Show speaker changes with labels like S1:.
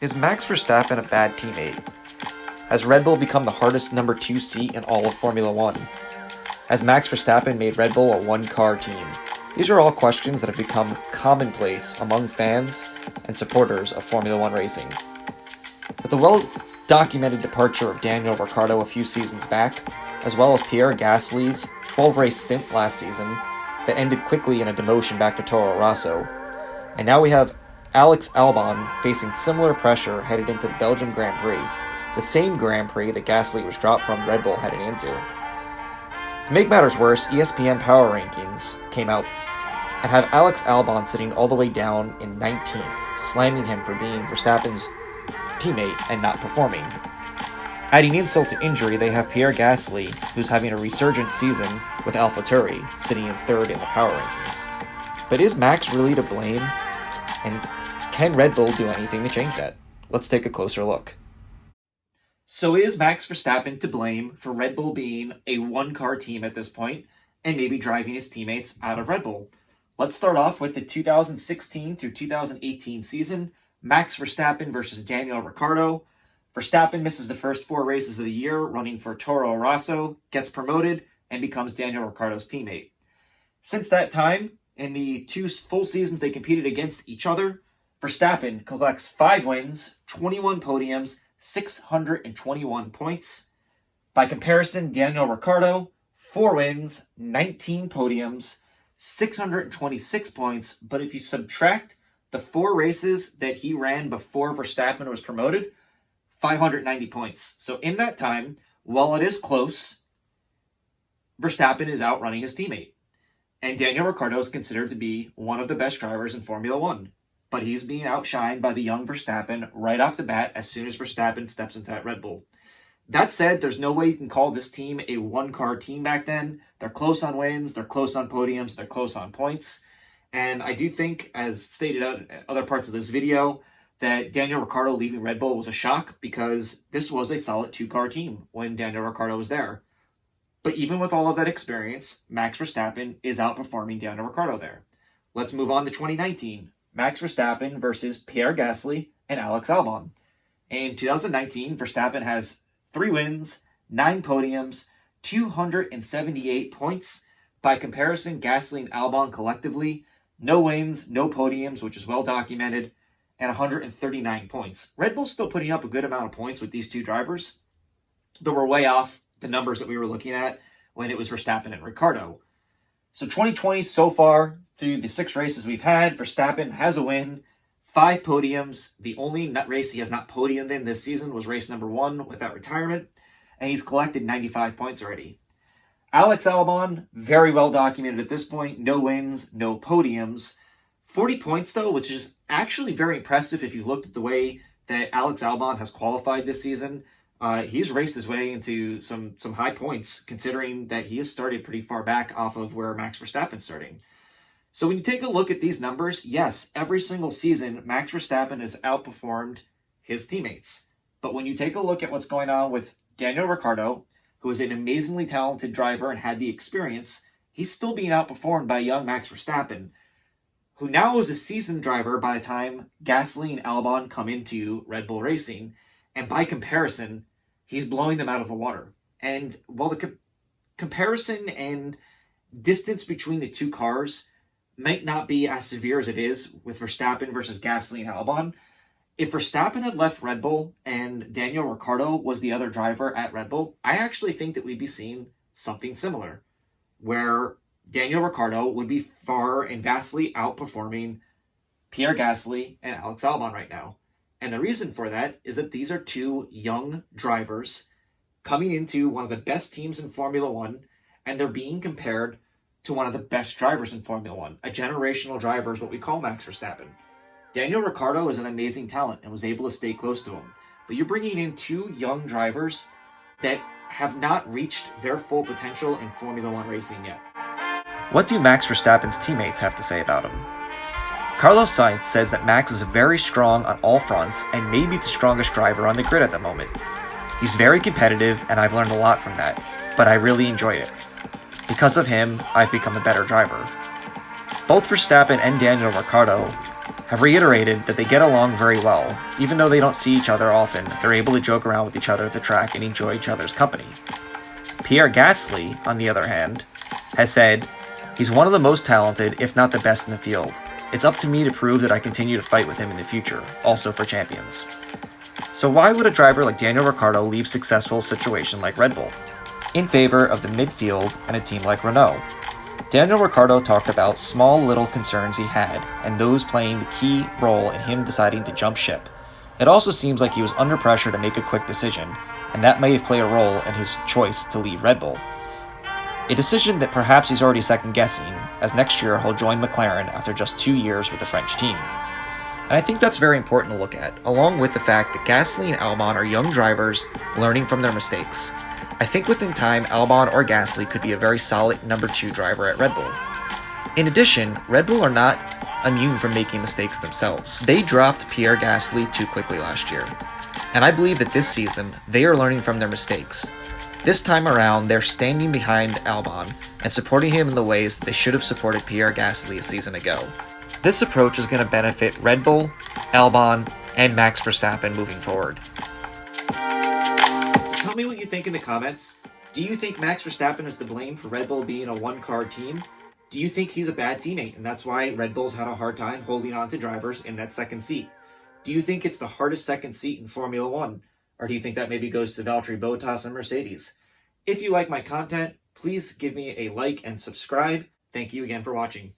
S1: Is Max Verstappen a bad teammate? Has Red Bull become the hardest number 2 seat in all of Formula 1? Has Max Verstappen made Red Bull a one-car team? These are all questions that have become commonplace among fans and supporters of Formula 1 racing. With the well-documented departure of Daniel Ricciardo a few seasons back, as well as Pierre Gasly's 12-race stint last season that ended quickly in a demotion back to Toro Rosso, and now we have Alex Albon facing similar pressure headed into the Belgian Grand Prix, the same Grand Prix that Gasly was dropped from Red Bull heading into. To make matters worse, ESPN Power Rankings came out and have Alex Albon sitting all the way down in 19th, slamming him for being Verstappen's teammate and not performing. Adding insult to injury, they have Pierre Gasly, who's having a resurgent season with AlphaTauri, sitting in 3rd in the Power Rankings. But is Max really to blame? And can Red Bull do anything to change that? Let's take a closer look. So is Max Verstappen to blame for Red Bull being a one-car team at this point and maybe driving his teammates out of Red Bull? Let's start off with the 2016 through 2018 season. Max Verstappen versus Daniel Ricciardo. Verstappen misses the first 4 races of the year running for Toro Rosso, gets promoted, and becomes Daniel Ricciardo's teammate. Since that time, in the 2 full seasons they competed against each other, Verstappen collects 5 wins, 21 podiums, 621 points. By comparison, Daniel Ricciardo, 4 wins, 19 podiums, 626 points, but if you subtract the 4 races that he ran before Verstappen was promoted, 590 points. So in that time, while it is close, Verstappen is outrunning his teammate. And Daniel Ricciardo is considered to be one of the best drivers in Formula 1. But he's being outshined by the young Verstappen right off the bat as soon as Verstappen steps into that Red Bull. That said, there's no way you can call this team a one-car team back then. They're close on wins, they're close on podiums, they're close on points. And I do think, as stated in other parts of this video, that Daniel Ricciardo leaving Red Bull was a shock because this was a solid 2-car team when Daniel Ricciardo was there. But even with all of that experience, Max Verstappen is outperforming Daniel Ricciardo there. Let's move on to 2019. Max Verstappen versus Pierre Gasly and Alex Albon. In 2019, Verstappen has 3 wins, 9 podiums, 278 points. By comparison, Gasly and Albon collectively, no wins, no podiums, which is well documented, and 139 points. Red Bull's still putting up a good amount of points with these 2 drivers, but we're way off the numbers that we were looking at when it was Verstappen and Ricciardo. So 2020 so far, through the 6 races we've had, Verstappen has a win, 5 podiums. The only race he has not podiumed in this season was race number 1 without retirement, and he's collected 95 points already. Alex Albon, very well documented at this point, no wins, no podiums. 40 points though, which is actually very impressive if you looked at the way that Alex Albon has qualified this season. He's raced his way into some high points, considering that he has started pretty far back off of where Max Verstappen's starting. So when you take a look at these numbers, yes, every single season, Max Verstappen has outperformed his teammates. But when you take a look at what's going on with Daniel Ricciardo, who is an amazingly talented driver and had the experience, he's still being outperformed by young Max Verstappen, who now is a seasoned driver by the time Gasly and Albon come into Red Bull Racing. And by comparison, he's blowing them out of the water. And while the comparison and distance between the 2 cars might not be as severe as it is with Verstappen versus Gasly and Albon, if Verstappen had left Red Bull and Daniel Ricciardo was the other driver at Red Bull, I actually think that we'd be seeing something similar, where Daniel Ricciardo would be far and vastly outperforming Pierre Gasly and Alex Albon right now. And the reason for that is that these are 2 young drivers coming into one of the best teams in Formula 1, and they're being compared to one of the best drivers in Formula 1. A generational driver is what we call Max Verstappen. Daniel Ricciardo is an amazing talent and was able to stay close to him. But you're bringing in 2 young drivers that have not reached their full potential in Formula 1 racing yet. What do Max Verstappen's teammates have to say about him? Carlos Sainz says that Max is very strong on all fronts and may be the strongest driver on the grid at the moment. He's very competitive and I've learned a lot from that, but I really enjoy it. Because of him, I've become a better driver. Both Verstappen and Daniel Ricciardo have reiterated that they get along very well. Even though they don't see each other often, they're able to joke around with each other at the track and enjoy each other's company. Pierre Gasly, on the other hand, has said, "He's one of the most talented, if not the best in the field. It's up to me to prove that I continue to fight with him in the future, also for champions." So why would a driver like Daniel Ricciardo leave successful situation like Red Bull in favor of the midfield and a team like Renault? Daniel Ricciardo talked about small little concerns he had, and those playing the key role in him deciding to jump ship. It also seems like he was under pressure to make a quick decision, and that may have played a role in his choice to leave Red Bull. A decision that perhaps he's already second-guessing, as next year he'll join McLaren after just 2 years with the French team. And I think that's very important to look at, along with the fact that Gasly and Albon are young drivers learning from their mistakes. I think within time, Albon or Gasly could be a very solid number 2 driver at Red Bull. In addition, Red Bull are not immune from making mistakes themselves. They dropped Pierre Gasly too quickly last year, and I believe that this season, they are learning from their mistakes. This time around, they're standing behind Albon and supporting him in the ways that they should have supported Pierre Gasly a season ago. This approach is going to benefit Red Bull, Albon, and Max Verstappen moving forward. So tell me what you think in the comments. Do you think Max Verstappen is to blame for Red Bull being a one-car team? Do you think he's a bad teammate and that's why Red Bull's had a hard time holding on to drivers in that second seat? Do you think it's the hardest second seat in Formula One? Or do you think that maybe goes to Valtteri Bottas and Mercedes? If you like my content, please give me a like and subscribe. Thank you again for watching.